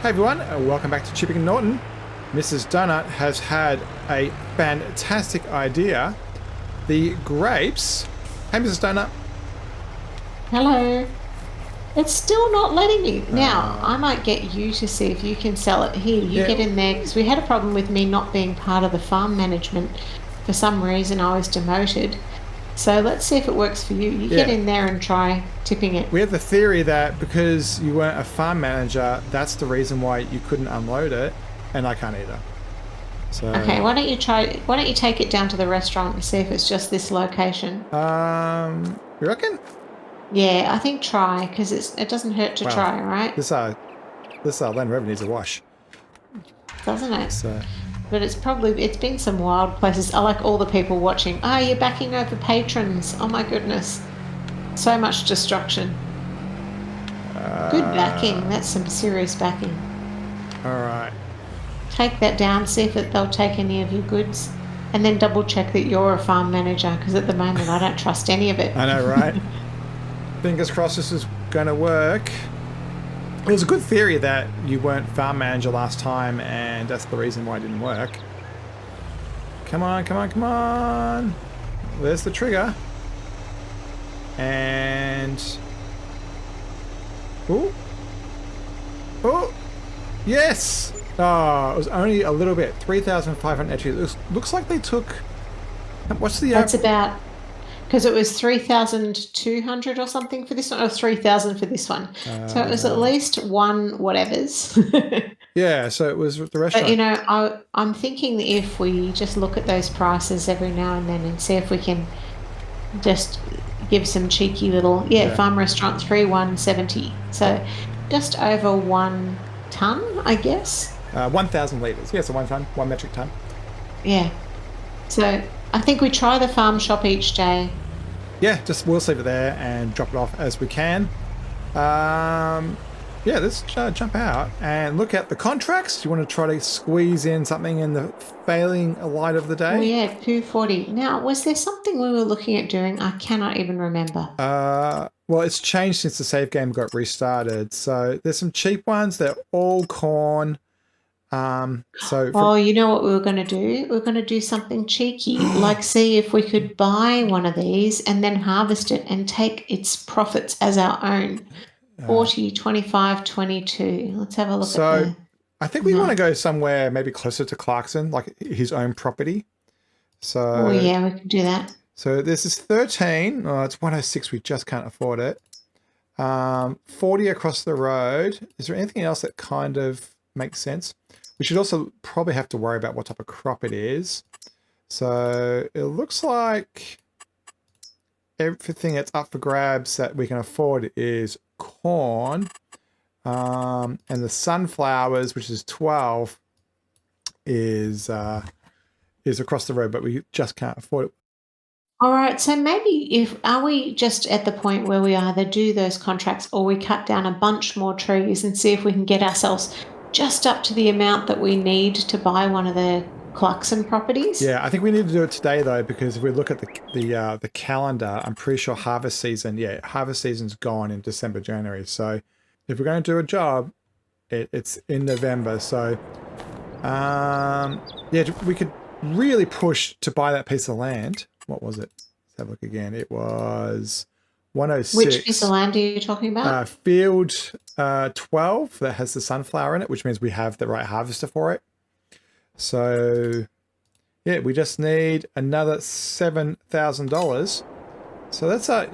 Hey everyone, welcome back to Chipping Norton. Mrs. Donut has had a fantastic idea. The grapes... Hey Mrs. Donut. Hello. It's still not letting me. Now, I might get you to see if you can sell it. Here, you Yeah, get in there because we had a problem with me not being part of the farm management. For some reason, I was demoted. So let's see if it works for you. You get yeah. in there and try tipping it. We have the theory that because you weren't a farm manager, that's the reason why you couldn't unload it, and I can't either. So, Okay, why don't you try? Why don't you take it down to the restaurant and see if it's just this location? you reckon? Yeah, I think try because it doesn't hurt to Wow, try, right? this Land Rover needs a wash. Doesn't it? So, But it's been some wild places. I like all the people watching. Oh, you're backing over patrons. Oh my goodness. So much destruction. Good backing. That's some serious backing. all right. Take that down, see if they'll take any of your goods, and then double check that you're a farm manager because at the moment I don't trust any of it. I know, right? Fingers crossed this is going to work. It was a good theory that you weren't farm manager last time, and that's the reason why it didn't work. Come on, come on, come on. There's the trigger. And... Oh! Oh! Yes! Oh, it was only a little bit. 3,500 entries. Looks like they took... What's the... That's about... Because it was 3,200 or something for this one, or 3,000 for this one. So it was at least one whatevers. Yeah, so it was the restaurant. But, you know, I'm thinking that if we just look at those prices every now and then and see if we can just give some cheeky little... Yeah, farm restaurant 3,170. So just over 1 tonne, I guess. 1,000 litres. Yeah, so 1 tonne, 1 metric tonne. Yeah. So I think we try the farm shop each day. Yeah, just we'll leave it there and drop it off as we can. Yeah, let's jump out and look at the contracts. Do you want to try to squeeze in something in the failing light of the day? Oh yeah, 240. Now, was there something we were looking at doing? I cannot even remember. Well, it's changed since the save game got restarted. So there's some cheap ones. They're all corn. Oh, you know what we were going to do? We are going to do something cheeky, like see if we could buy one of these and then harvest it and take its profits as our own. 40, 25, 22. Let's have a look at that. I think we want to go somewhere maybe closer to Clarkson, like his own property. So, oh, yeah, we can do that. So this is 13. Oh, it's 106. We just can't afford it. 40 across the road. Is there anything else that kind of makes sense? We should also probably have to worry about what type of crop it is. So it looks like everything that's up for grabs that we can afford is corn. And the sunflowers, which is 12, is across the road, but we just can't afford it. All right, so maybe are we just at the point where we either do those contracts or we cut down a bunch more trees and see if we can get ourselves just up to the amount that we need to buy one of the Clarkson properties? Yeah, I think we need to do it today though, because if we look at the calendar, I'm pretty sure harvest season's gone in December, January. So if we're going to do a job, it's in November. So yeah, we could really push to buy that piece of land. What was it? Let's have a look again. It was 106. Which piece of land are you talking about? Field 12 that has the sunflower in it, which means we have the right harvester for it. So yeah, we just need another $7,000. So that's I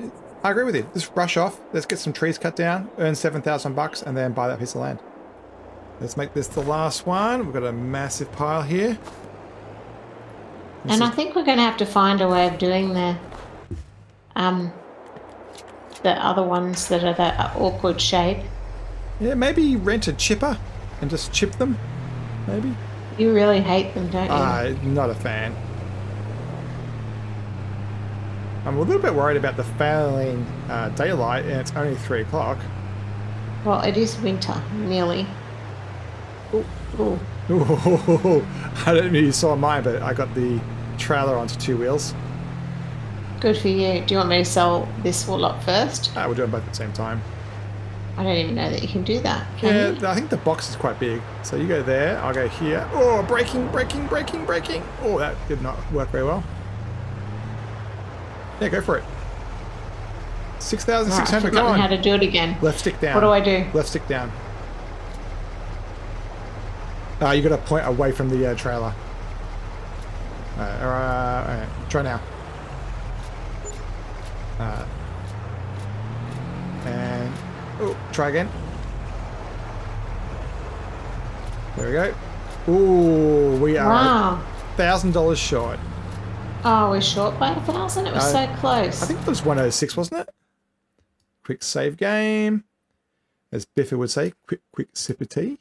agree with you. Just rush off. Let's get some trees cut down, earn $7,000, and then buy that piece of land. Let's make this the last one. We've got a massive pile here. And I think we're going to have to find a way of doing the other ones that are that awkward shape. Yeah, maybe rent a chipper and just chip them, maybe. You really hate them, don't you? I'm not a fan. I'm a little bit worried about the failing daylight, and it's only 3 o'clock. Well, it is winter, nearly. Ooh. Ooh. I don't know if you saw mine, but I got the trailer onto 2 wheels. Good for you. Do you want me to sell this lot first? We'll do them both at the same time. I don't even know that you can do that. Can you? I think the box is quite big. So you go there, I'll go here. Oh, braking. Oh, that did not work very well. Yeah, go for it. 6,600, go on. How to do it again. Left stick down. What do I do? Left stick down. You got to point away from the trailer. All right, try now. And try again. There we go. Ooh, we are $1,000 short. Oh, we're short by 1,000. It was so close. I think it was 106, wasn't it? Quick save game, as Biffa would say. Quick sip of tea.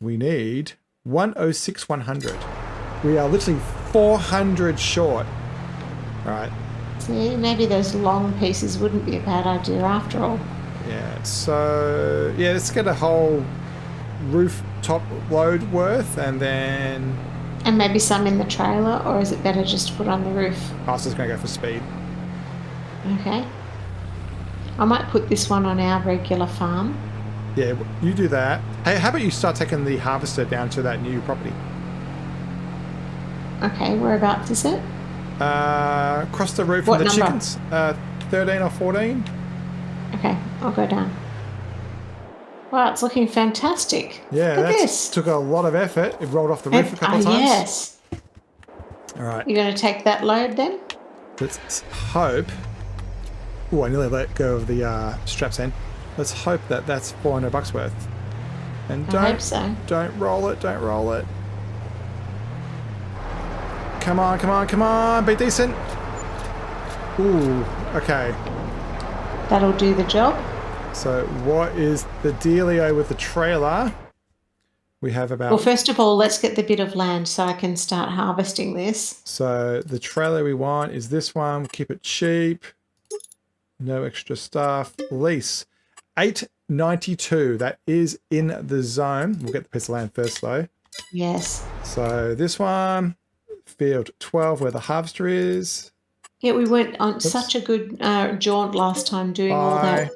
We need 106 100. We are literally 400 short. All right. See, maybe those long pieces wouldn't be a bad idea after all. Yeah. So yeah, let's get a whole rooftop load worth, and then. And maybe some in the trailer, or is it better just to put on the roof? I was just going to go for speed. Okay. I might put this one on our regular farm. Yeah, you do that. Hey, how about you start taking the harvester down to that new property? Okay, whereabouts is it? Across the road from the chickens. 13 or 14. Okay, I'll go down. Wow, it's looking fantastic. Yeah, that took a lot of effort. It rolled off the roof a couple of times. Yes. All right. You're going to take that load then? Let's hope. Oh, I nearly let go of the straps end. Let's hope that that's $400 worth. And I hope so. Don't roll it. Don't roll it. Come on. Be decent. Ooh, okay. That'll do the job. So what is the dealio with the trailer? We have about... Well, first of all, let's get the bit of land so I can start harvesting this. So the trailer we want is this one. We'll keep it cheap. No extra stuff. Lease. $892. That is in the zone. We'll get the piece of land first, though. Yes. So this one, field 12, where the harvester is. Yeah, we went on such a good jaunt last time doing all that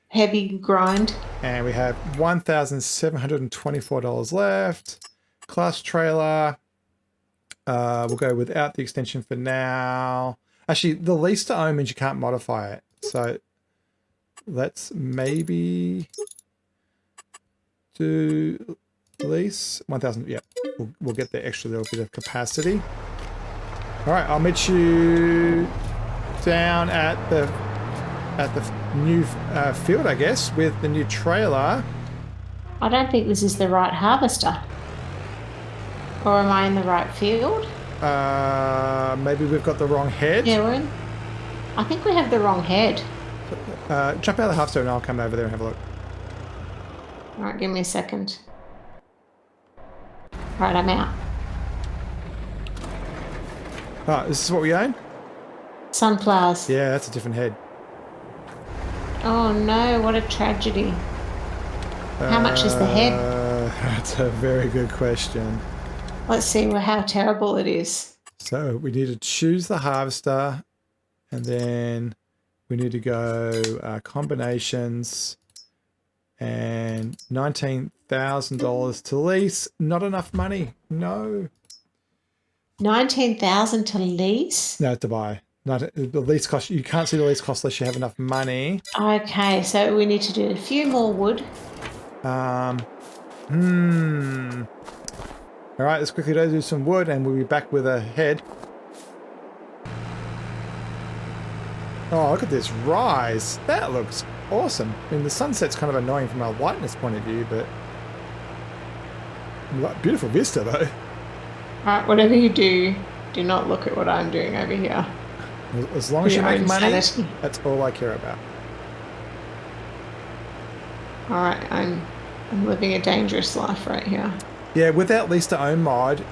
heavy grind. And we have $1,724 left. Class trailer. We'll go without the extension for now. Actually, the lease to own means you can't modify it. So let's maybe do lease 1,000. Yeah, we'll get the extra little bit of capacity. All right, I'll meet you down at the new field, I guess, with the new trailer. I don't think this is the right harvester. Or am I in the right field? Maybe we've got the wrong head. Yeah, I think we have the wrong head. Jump out of the harvester and I'll come over there and have a look. All right, give me a second. Right, I'm out. Oh, this is what we own? Sunflowers. Yeah, that's a different head. Oh no, what a tragedy. How much is the head? That's a very good question. Let's see how terrible it is. So we need to choose the harvester, and then we need to go combinations, and $19,000 to lease. Not enough money. No. 19,000 to lease? No, to buy. Not the lease cost. You can't see the lease cost unless you have enough money. Okay, so we need to do a few more wood. All right, let's quickly do some wood, and we'll be back with a head. Oh, look at this rise. That looks awesome. I mean, the sunset's kind of annoying from a lightness point of view, but beautiful vista, though. All right, whatever you do, do not look at what I'm doing over here. As long as you make money, that's all I care about. All right, I'm living a dangerous life right here. Yeah, without lease to own mod,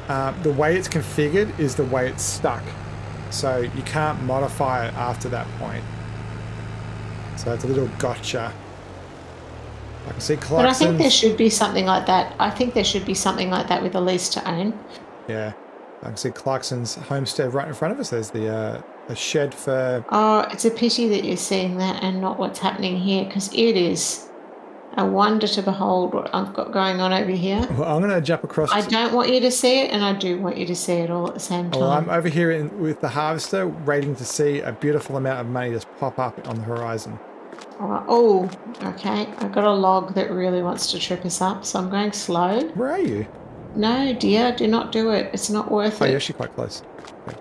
the way it's configured is the way it's stuck. So you can't modify it after that point. So it's a little gotcha. I can see Clarkson. But I think there should be something like that. I think there should be something like that with a lease to own. Yeah. I can see Clarkson's homestead right in front of us. There's the a shed for... Oh, it's a pity that you're seeing that and not what's happening here, because it is a wonder to behold what I've got going on over here. Well, I'm going to jump across. I don't want you to see it, and I do want you to see it all at the same time. Well, I'm over here with the harvester, waiting to see a beautiful amount of money just pop up on the horizon. Oh, okay. I've got a log that really wants to trip us up, so I'm going slow. Where are you? No, dear, do not do it. It's not worth it. Oh, you're actually quite close. Okay.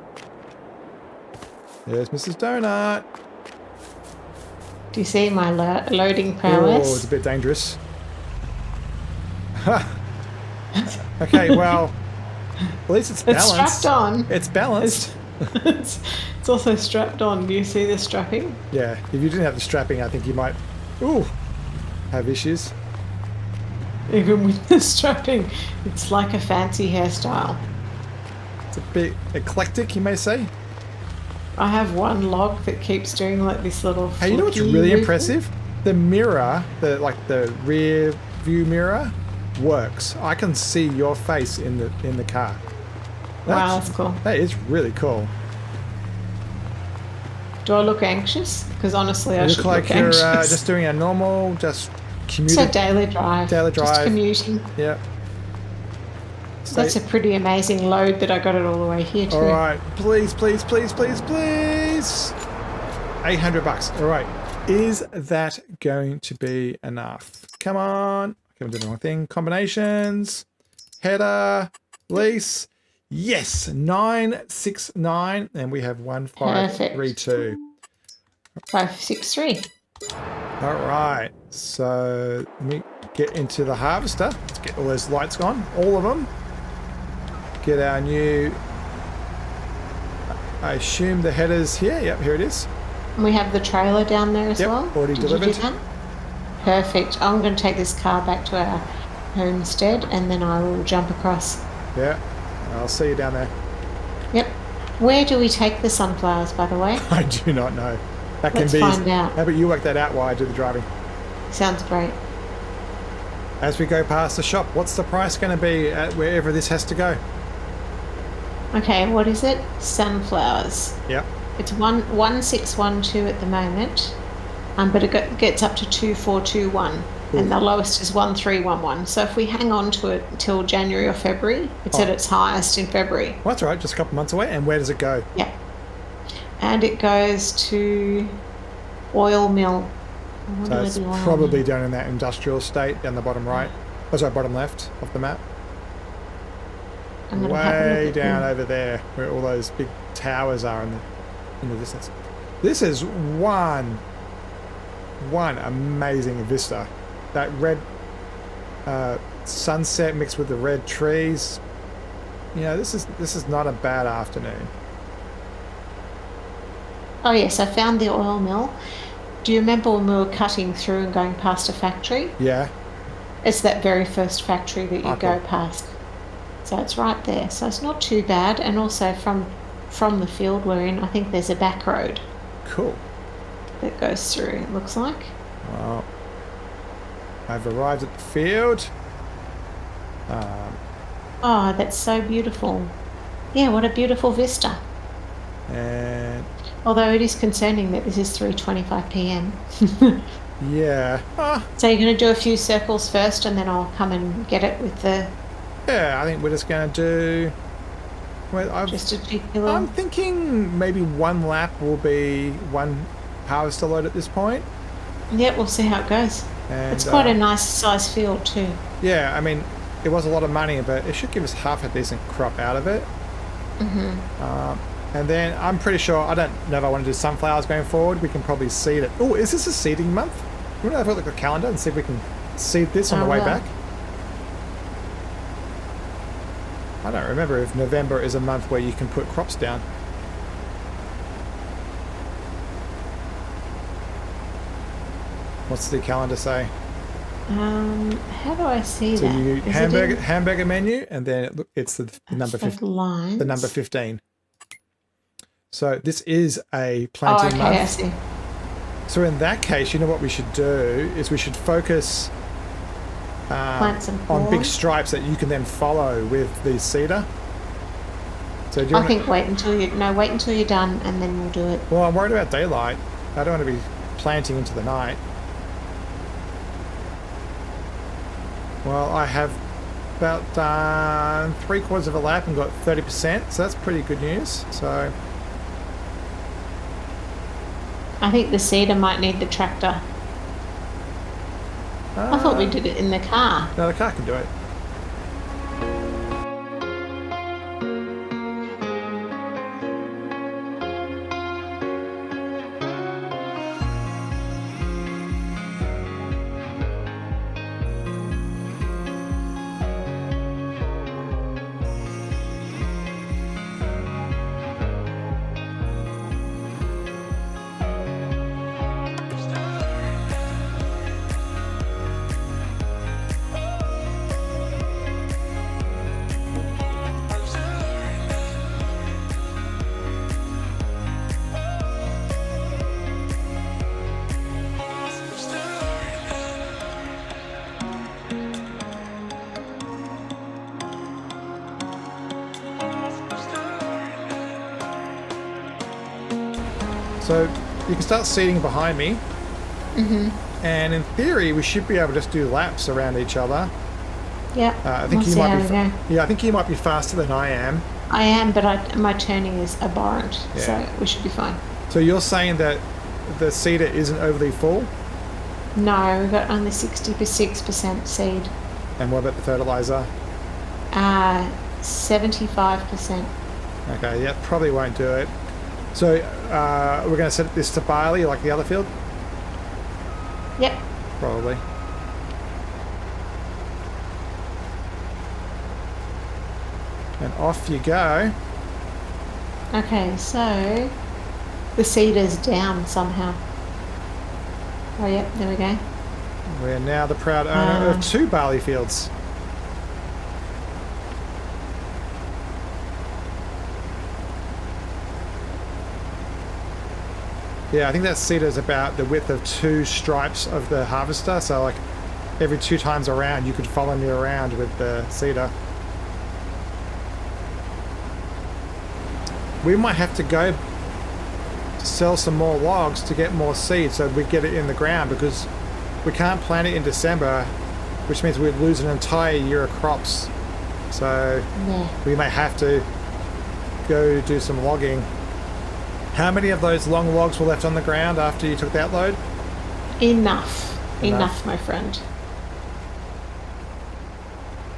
There's Mrs. Donut. Do you see my loading prowess? Oh, it's a bit dangerous. Okay, well, at least it's balanced. It's strapped on. It's balanced. It's also strapped on. Do you see the strapping? Yeah, if you didn't have the strapping, I think you might have issues. Even with the strapping, it's like a fancy hairstyle. It's a bit eclectic, you may say. I have one log that keeps doing like this little... Hey, you know what's really impressive? The mirror, the rear view mirror, works. I can see your face in the car. Wow, that's cool. That is really cool. Do I look anxious? Because honestly, I should look like anxious. You're just doing a normal, just commuting. So daily drive. Just commuting. Yeah. That's a pretty amazing load that I got it all the way here too. All right, please, please, please, please, please. $800. All right. Is that going to be enough? Come on. Okay, I'm doing the wrong thing. Combinations. Header. Lease. Yes. 969. And we have 1532. 563. All right. So let me get into the harvester. Let's get all those lights on. All of them. Get our new... I assume the header's here. Yep, here it is. And we have the trailer down there as well. Already delivered. You do that? Perfect. I'm going to take this car back to our homestead and then I will jump across. Yeah, I'll see you down there. Yep. Where do we take the sunflowers, by the way? I do not know. That Let's can be... find out. How about you work that out while I do the driving? Sounds great. As we go past the shop, what's the price going to be at wherever this has to go? Okay, what is it? Sunflowers. Yep. It's 1612 at the moment, but it gets up to 2421, and the lowest is 1311. So if we hang on to it till January or February, it's at its highest in February. Well, that's all right, just a couple months away. And where does it go? Yeah, and it goes to oil mill. So it's probably down in that industrial estate down the bottom right. Oh, sorry, bottom left of the map. Way down over there, where all those big towers are in the distance. This is one amazing vista. That red sunset mixed with the red trees. You know, this is not a bad afternoon. Oh yes, I found the oil mill. Do you remember when we were cutting through and going past a factory? Yeah. It's that very first factory that you go past. So it's right there. So it's not too bad. And also from the field we're in, I think there's a back road. Cool. That goes through, it looks like. Well, I've arrived at the field. Oh, that's so beautiful. Yeah, what a beautiful vista. And although it is concerning that this is 3:25 p.m. yeah. So you're going to do a few circles first and then I'll come and get it with the... Yeah, I think we're just going to do... Well, just a cheeky little... I'm thinking maybe one lap will be one harvester load at this point. Yeah, we'll see how it goes. And, it's quite a nice size field too. Yeah, I mean, it was a lot of money, but it should give us half a decent crop out of it. And then I'm pretty sure, I don't know if I want to do sunflowers going forward. We can probably seed it. Oh, is this a seeding month? You want to have a look at the calendar and see if we can seed this on the way back? I don't remember if November is a month where you can put crops down. What's the calendar say? How do I see so that? You hamburger menu, and then it's the number 15. The number 15. So this is a planting month. I see. So in that case, you know what we should do is we should focus on big stripes that you can then follow with the cedar. So do you I think wait until you're done and then we'll do it. Well, I'm worried about daylight. I don't want to be planting into the night. Well, I have about 3/4 of a lap and got 30%, so that's pretty good news. So I think the seeder might need the tractor. I thought we did it in the car. No, the car can do it. So you can start seating behind me. And in theory, we should be able to just do laps around each other. Yeah. I think you might be. Yeah, I think you might be faster than I am. I am, but my turning is abhorrent, so we should be fine. So you're saying that the seeder isn't overly full? No, we've got only 66% seed. And what about the fertilizer? 75%. Okay, yeah, probably won't do it. So we're going to set this to barley like the other field? Yep. Probably. And off you go. Okay, so the seeder's down somehow. Oh, yep, there we go. We're now the proud owner of 2 barley fields. Yeah, I think that seeder is about the width of 2 stripes of the harvester. So like every 2 times around, you could follow me around with the seeder. We might have to go sell some more logs to get more seed so we get it in the ground, because we can't plant it in December, which means we'd lose an entire year of crops. So we may have to go do some logging. How many of those long logs were left on the ground after you took that load? Enough, my friend.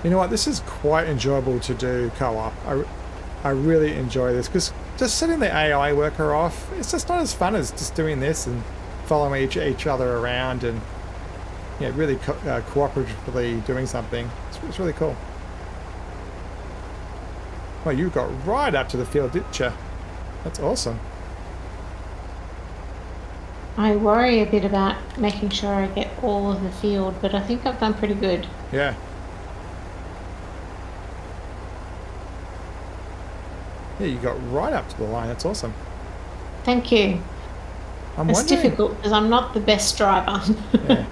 You know what? This is quite enjoyable to do co-op. I really enjoy this, because just setting the AI worker off, it's just not as fun as just doing this and following each other around and really cooperatively doing something. It's really cool. Well, you got right up to the field, didn't you? That's awesome. I worry a bit about making sure I get all of the field, but I think I've done pretty good. Yeah. Yeah, you got right up to the line. That's awesome. Thank you. It's wondering. difficult because I'm not the best driver. Yeah.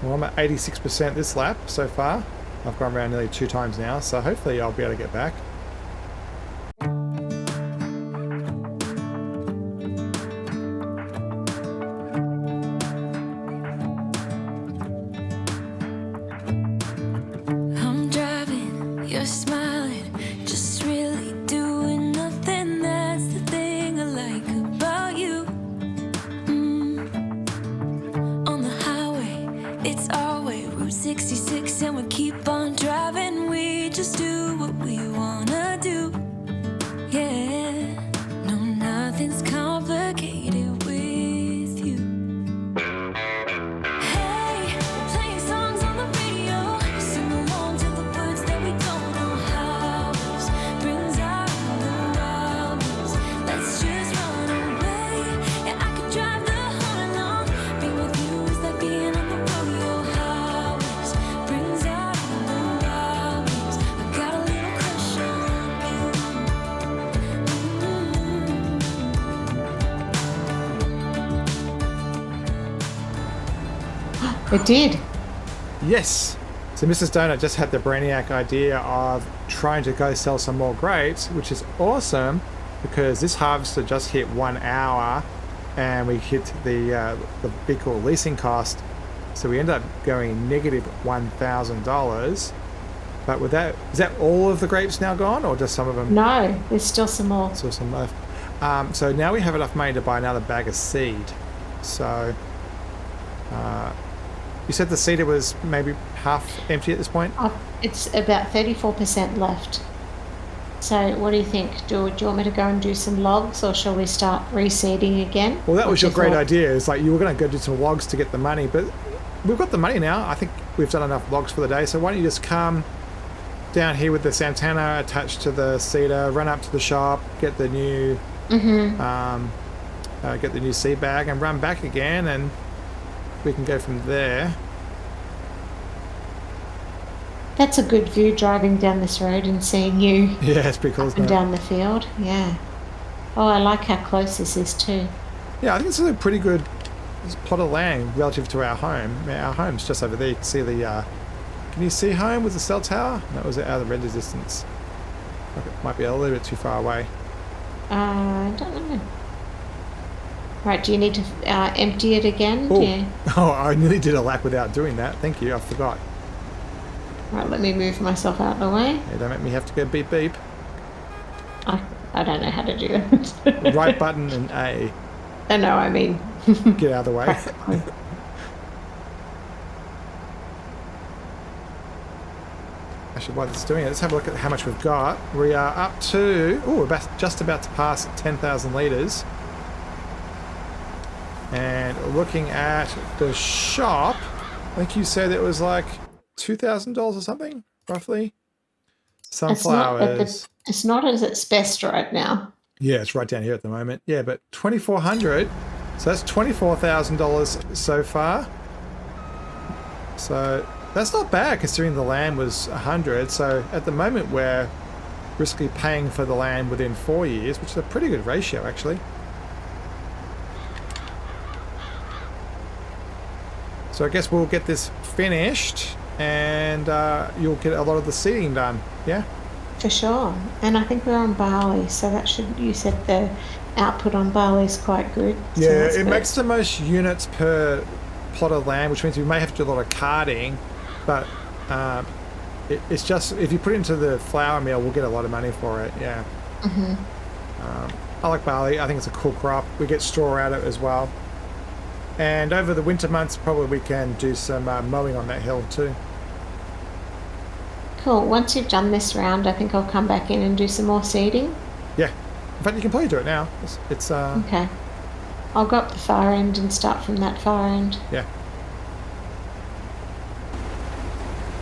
Well, I'm at 86% this lap so far. I've gone around nearly 2 times now, so hopefully I'll be able to get back. I'm driving, you're smiling, just really doing nothing. That's the thing I like about you. On the highway, it's our way, Route 66, and we keep on driving. We just do what we wanna do. Yeah, no, nothing's complicated with you. Hey, playing songs on the radio, sing along to the words that we don't know how. Brings out the wildness. Let's just run away. Yeah, I could drive the whole night long. Being with you is like being on the rodeo highways. Brings out the wildness. I got a little crush on you. It did. Yes. So Mrs. Donut just had the brainiac idea of trying to go sell some more grapes, which is awesome because this harvester just hit 1 hour and we hit the big cool leasing cost. So we ended up going negative $1,000. But with that, is that all of the grapes now gone or just some of them? No, there's still some more. Still some left. So now we have enough money to buy another bag of seed. So you said the cedar was maybe half empty at this point? It's about 34% left. So what do you think? Do you want me to go and do some logs or shall we start reseeding again? Well, that was your great idea. It's like you were going to go do some logs to get the money, but we've got the money now. I think we've done enough logs for the day. So why don't you just come down here with the Santana attached to the cedar, run up to the shop, get the new get the new seed bag and run back again, and we can go from there. That's a good view driving down this road and seeing you. Yeah, it's pretty cool, up and down the field. Yeah. Oh, I like how close this is too. Yeah, I think it's a pretty good plot of land relative to our home. Our home's just over there. You can see the. Can you see home with the cell tower? That was out of the render distance. It might be a little bit too far away. I don't know. Right, do you need to empty it again? Oh, I nearly did a lap without doing that. Thank you, I forgot. Right, let me move myself out of the way. Hey, don't make me have to go beep beep. I don't know how to do it. Right button and A. No, I mean... Get out of the way. Actually, while it's doing it, let's have a look at how much we've got. We are up to... Oh, we're just about to pass 10,000 litres. And looking at the shop, I think you said it was like $2,000 or something, roughly. Sunflowers. It's not as its best right now. Yeah, it's right down here at the moment. Yeah, but 2,400. So that's $24,000 so far. So that's not bad considering the land was 100. So at the moment we're riskily paying for the land within 4 years, which is a pretty good ratio actually. So I guess we'll get this finished and you'll get a lot of the seeding done, yeah? For sure. And I think we're on barley, so that should, you said the output on barley is quite good. So yeah, it makes the most units per plot of land, which means we may have to do a lot of carting, but it's just, if you put it into the flour mill, we'll get a lot of money for it, yeah. I like barley. I think it's a cool crop. We get straw out of it as well. And over the winter months, probably we can do some mowing on that hill too. Cool. Once you've done this round, I think I'll come back in and do some more seeding. Yeah. In fact, you can probably do it now. It's Okay. I'll go up the far end and start from that far end. Yeah.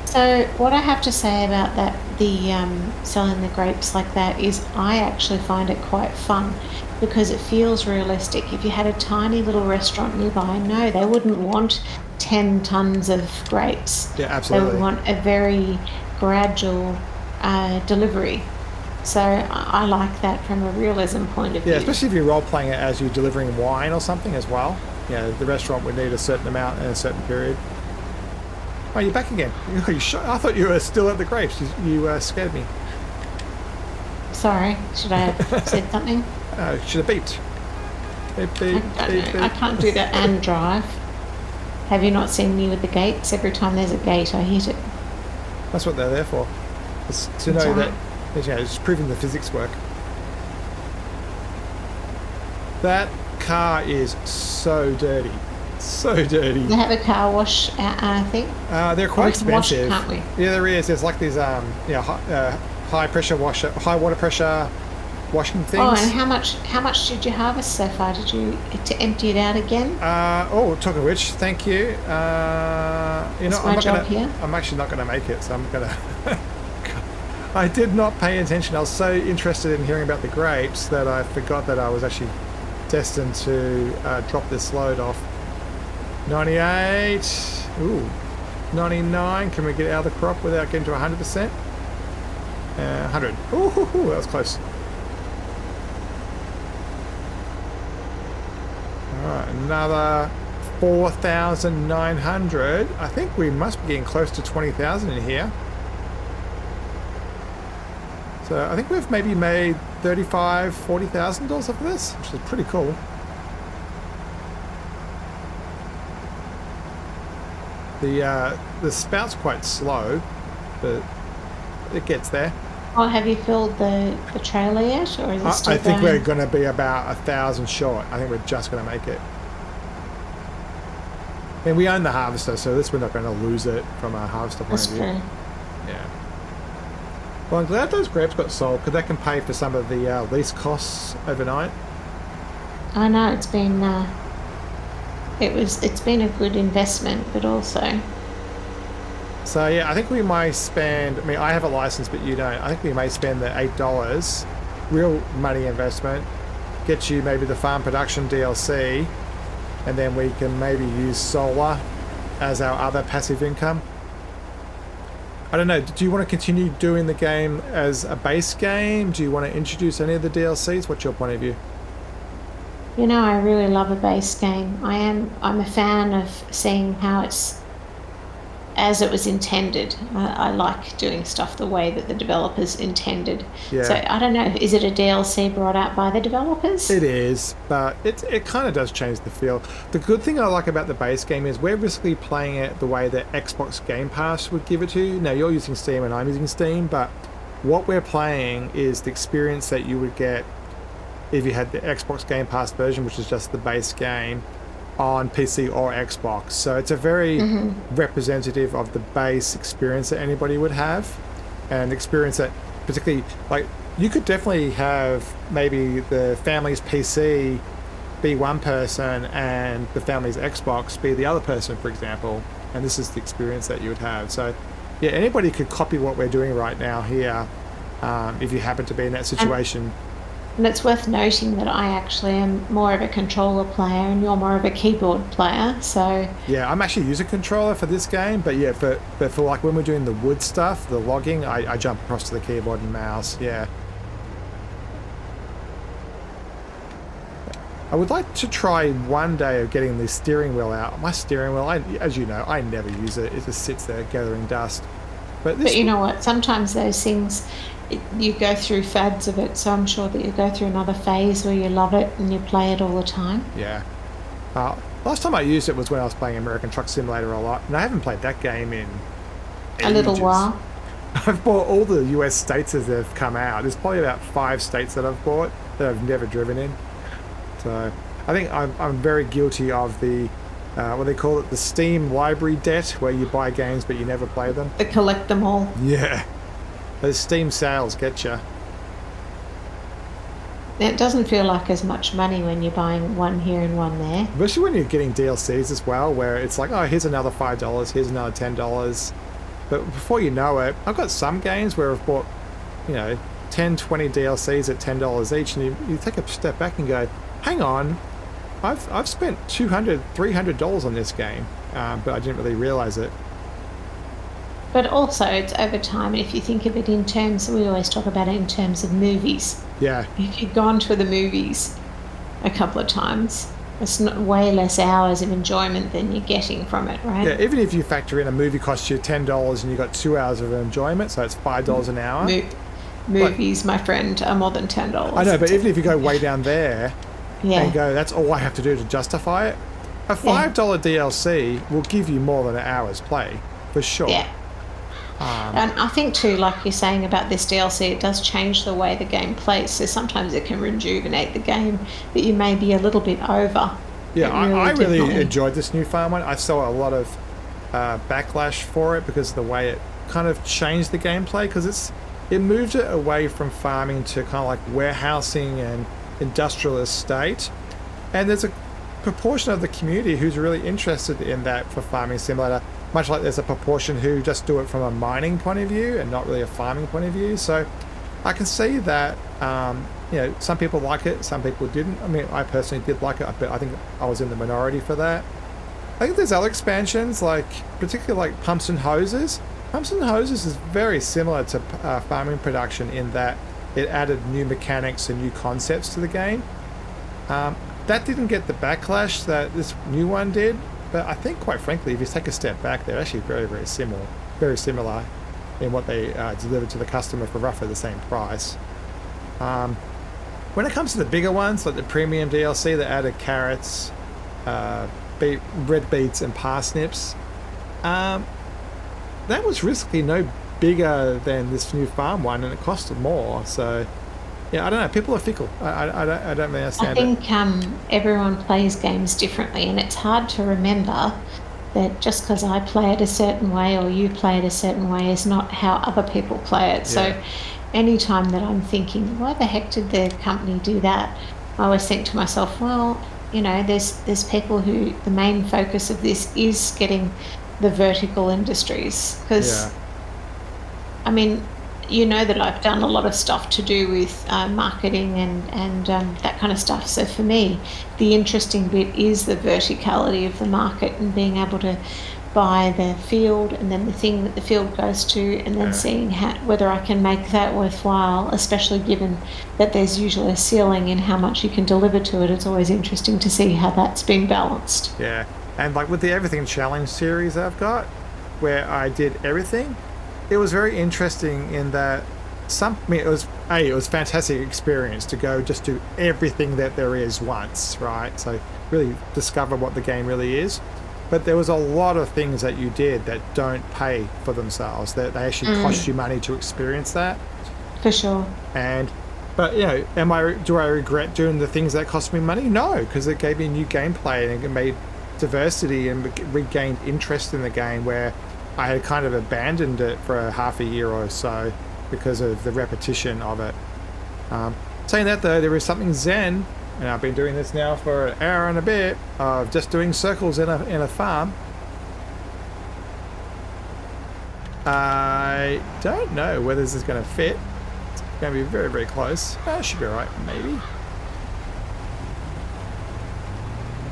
So what I have to say about that, the selling the grapes like that, is I actually find it quite fun because it feels realistic. If you had a tiny little restaurant nearby, no, they wouldn't want 10 tons of grapes. Yeah, absolutely. They would want a very gradual delivery. So I like that from a realism point of view. Yeah, especially if you're role-playing it as you're delivering wine or something as well. Yeah, the restaurant would need a certain amount in a certain period. Oh, you're back again. I thought you were still at the grapes. You scared me. Sorry, should I have said something? Should have beeped. Beep, beep, beep, beep. I can't do that and drive. Have you not seen me with the gates? Every time there's a gate, I hit it. That's what they're there for. It's to know that, you know, it's proving the physics work. That car is so dirty. So dirty. They have a car wash, I think. They're quite expensive. Wash, can't we? Yeah, there is. There's like these, high pressure washer, high water pressure washing things. Oh, and how much did you harvest so far? Did you to empty it out again? Talking of which, thank you. I'm actually not gonna make it, so I'm gonna. I did not pay attention. I was so interested in hearing about the grapes that I forgot that I was actually destined to drop this load off. 98. Ooh. 99. Can we get out of the crop without getting to 100%? 100. Ooh, that was close. Alright, another 4,900. I think we must be getting close to 20,000 in here. So I think we've maybe made $35,000, $40,000 off of this, which is pretty cool. The spout's quite slow, but it gets there. Oh, have you filled the trailer yet, or is it still I think going? we're going to be about 1,000 short. I think we're just going to make it. And we own the harvester, so at least we're not going to lose it from a harvester point That's of view. true. Yeah. Well, I'm glad those grapes got sold because that can pay for some of the lease costs overnight. I know it's been it's been a good investment, but also So yeah, I think we might spend. I mean, I have a license, but you don't. I think we may spend the $8, real money investment, get you maybe the farm production DLC, and then we can maybe use solar as our other passive income. I don't know. Do you want to continue doing the game as a base game? Do you want to introduce any of the DLCs? What's your point of view? you know, I really love a base game. I'm a fan of seeing how it's as it was intended. I like doing stuff the way that the developers intended. Yeah. So I don't know, is it a DLC brought out by the developers? It is, but it kind of does change the feel. The good thing I like about the base game is we're basically playing it the way that Xbox Game Pass would give it to you. Now, you're using Steam and I'm using Steam, but what we're playing is the experience that you would get if you had the Xbox Game Pass version, which is just the base game, on PC or Xbox. So it's a very representative of the base experience that anybody would have, and experience that particularly, like, you could definitely have maybe the family's PC be one person and the family's Xbox be the other person, for example, and this is the experience that you would have. So yeah, anybody could copy what we're doing right now here, if you happen to be in that situation. And it's worth noting that I actually am more of a controller player and you're more of a keyboard player, so Yeah, I'm actually using a controller for this game, but yeah, for like when we're doing the wood stuff, the logging, I jump across to the keyboard and mouse. Yeah. I would like to try one day of getting the steering wheel out. My steering wheel, as you know, I never use it. It just sits there gathering dust. But this, but you know what, sometimes those things you go through fads of it, so I'm sure that you go through another phase where you love it and you play it all the time. yeah. Last time I used it was when I was playing American Truck Simulator a lot, and I haven't played that game in A little ages. while. I've bought all the US states as they've come out. There's probably about 5 states that I've bought that I've never driven in. So I think I'm very guilty of the, what they call it, the Steam library debt, where you buy games but you never play them. They collect them all. Yeah. Those Steam sales get you. It doesn't feel like as much money when you're buying one here and one there. Especially when you're getting DLCs as well, where it's like, oh, here's another $5, here's another $10. But before you know it, I've got some games where I've bought, 10, 20 DLCs at $10 each, and you take a step back and go, hang on, I've spent $200, $300 on this game, but I didn't really realize it. But also, it's over time. If you think of it in terms, we always talk about it in terms of movies. Yeah, If you've gone to the movies a couple of times, it's not way less hours of enjoyment than you're getting from it, right? yeah. Even if you factor in a movie costs you $10 and you got 2 hours of enjoyment, so it's $5 an hour. Movies, my friend, are more than $10. I know, but even if you go way down there yeah. and go, that's all I have to do to justify it, a $5 DLC will give you more than an hour's play, for sure. Yeah. And I think too, like you're saying about this DLC, it does change the way the game plays. So sometimes it can rejuvenate the game that you may be a little bit over. Yeah, I really definitely- enjoyed this new farm one. I saw a lot of backlash for it because of the way it kind of changed the gameplay, because it moved it away from farming to kind of like warehousing and industrial estate. And there's a proportion of the community who's really interested in that for farming simulator, much like there's a proportion who just do it from a mining point of view and not really a farming point of view. So I can see that, some people like it, some people didn't. I mean, I personally did like it, but I think I was in the minority for that. I think there's other expansions, like particularly like Pumps and Hoses. Pumps and Hoses is very similar to farming production in that it added new mechanics and new concepts to the game. that didn't get the backlash that this new one did. But I think, quite frankly, if you take a step back, they're actually very similar in what they deliver to the customer for roughly the same price. When it comes to the bigger ones, like the premium DLC that added carrots, red beets and parsnips, that was realistically no bigger than this new farm one, and it costed more. So yeah, I don't know, people are fickle. I don't really understand I think everyone plays games differently, and it's hard to remember that just because I play it a certain way or you play it a certain way is not how other people play it. So anytime that I'm thinking, why the heck did the company do that? I always think to myself, well, you know, there's people who the main focus of this is getting the vertical industries. Because, I mean, you know that I've done a lot of stuff to do with marketing and that kind of stuff. So for me, the interesting bit is the verticality of the market and being able to buy the field and then the thing that the field goes to, and then seeing whether I can make that worthwhile, especially given that there's usually a ceiling in how much you can deliver to it. It's always interesting to see how that's being balanced. Yeah, and like with the Everything Challenge series I've got, where I did everything, it was very interesting in that it was a fantastic experience to go just do everything that there is once, right? So really discover what the game really is. But there was a lot of things that you did that don't pay for themselves. That they actually cost you money to experience that. For sure. But you know, do I regret doing the things that cost me money? No, because it gave me new gameplay and it made diversity and regained interest in the game, where I had kind of abandoned it for a half a year or so because of the repetition of it. Saying that though, there is something zen, and I've been doing this now for an hour and a bit of just doing circles in a farm. I don't know whether this is going to fit. It's going to be very close. It should be alright, maybe.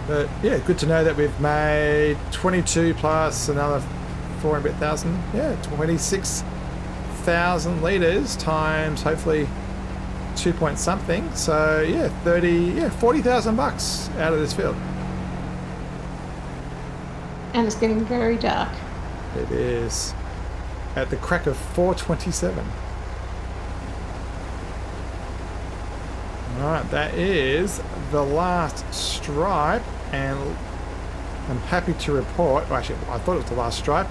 But yeah, good to know that we've made 22 plus another 4 and a bit thousand. Yeah, 26,000 litres times hopefully 2 point something. So yeah, 40,000 bucks out of this field. And it's getting very dark. It is. At the crack of 4:27. Alright, that is the last stripe, and I'm happy to report, well, actually I thought it was the last stripe.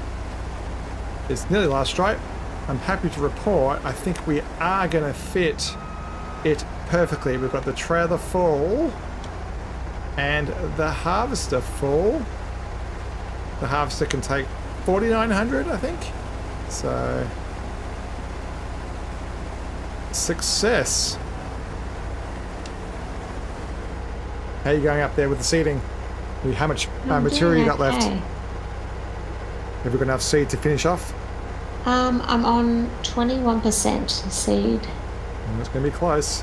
It's nearly the last stripe. I'm happy to report I think we are going to fit it perfectly. We've got the trailer full and the harvester full. The harvester can take 4,900, I think. So, success. How are you going up there with the seeding? How much material you got left? Have we got enough seed to finish off? I'm on 21% seed. It's going to be close.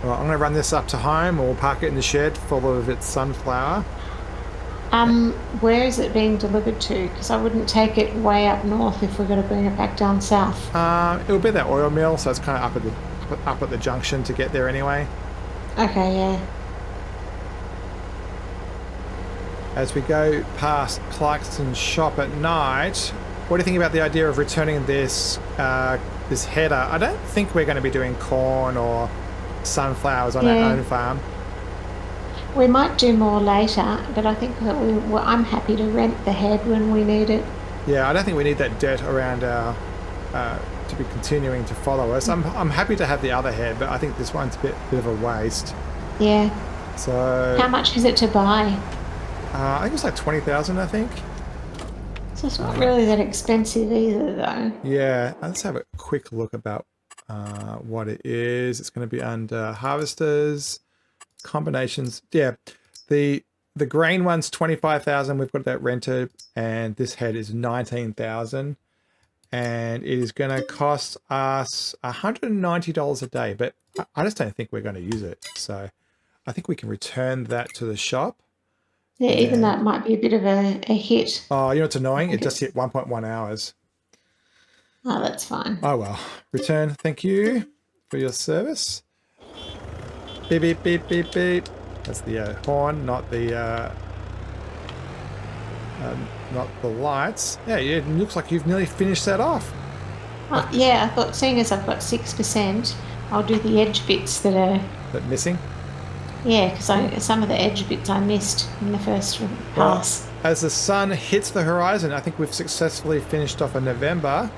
Well, I'm going to run this up to home, or we'll park it in the shed full of its sunflower. Where is it being delivered to? Because I wouldn't take it way up north if we're going to bring it back down south. It'll be that oil mill, so it's kind of up at the junction to get there anyway. Okay, yeah. As we go past Clarkson's shop at night, what do you think about the idea of returning this this header? I don't think we're going to be doing corn or sunflowers on our own farm. We might do more later, but I think that I'm happy to rent the head when we need it. Yeah, I don't think we need that dirt around our to be continuing to follow us. I'm happy to have the other head, but I think this one's a bit of a waste. Yeah. So how much is it to buy? I think it's like 20,000, I think. So it's not really that expensive either, though. Yeah, let's have a quick look about what it is. It's going to be under harvesters, combinations. Yeah, the grain one's 25,000. We've got that rented, and this head is 19,000, and it is going to cost us $190 a day. But I just don't think we're going to use it, so I think we can return that to the shop. Yeah, even that might be a bit of a hit. Oh, you know what's annoying? It just hit 1.1 hours. Oh, that's fine. Oh, well. Return. Thank you for your service. Beep, beep, beep, beep, beep. That's the horn, not the lights. Yeah, it looks like you've nearly finished that off. Yeah, I thought seeing as I've got 6%, I'll do the edge bits that are... That missing? Yeah, because some of the edge bits I missed in the first pass. Well, as the sun hits the horizon, I think we've successfully finished off in November.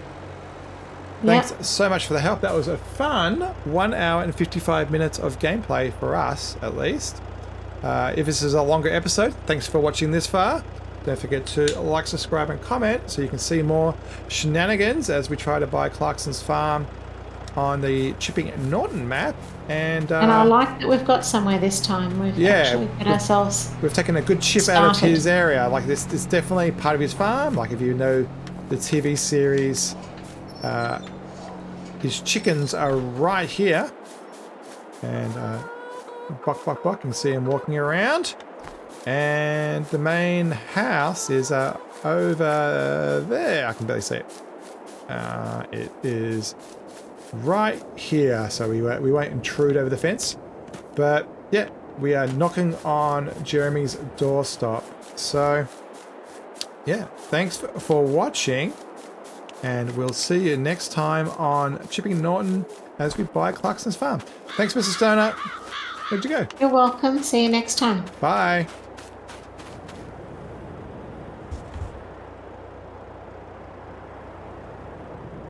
Thanks so much for the help. That was a fun 1 hour and 55 minutes of gameplay for us, at least. If this is a longer episode, thanks for watching this far. Don't forget to like, subscribe, and comment so you can see more shenanigans as we try to buy Clarkson's farm on the Chipping Norton map. And I like that we've got somewhere this time. We've actually got ourselves... We've taken a good chip out of his area. Like, this is definitely part of his farm. Like, if you know the TV series, his chickens are right here. And buck, buck, buck. You can see him walking around. And the main house is over there. I can barely see it. It is right here, so we won't intrude over the fence. But yeah, we are knocking on Jeremy's doorstep. So yeah, thanks for watching, and we'll see you next time on Chipping Norton as we buy Clarkson's farm. Thanks, Mr. Stoner. Where'd you go? You're welcome. See you next time. Bye.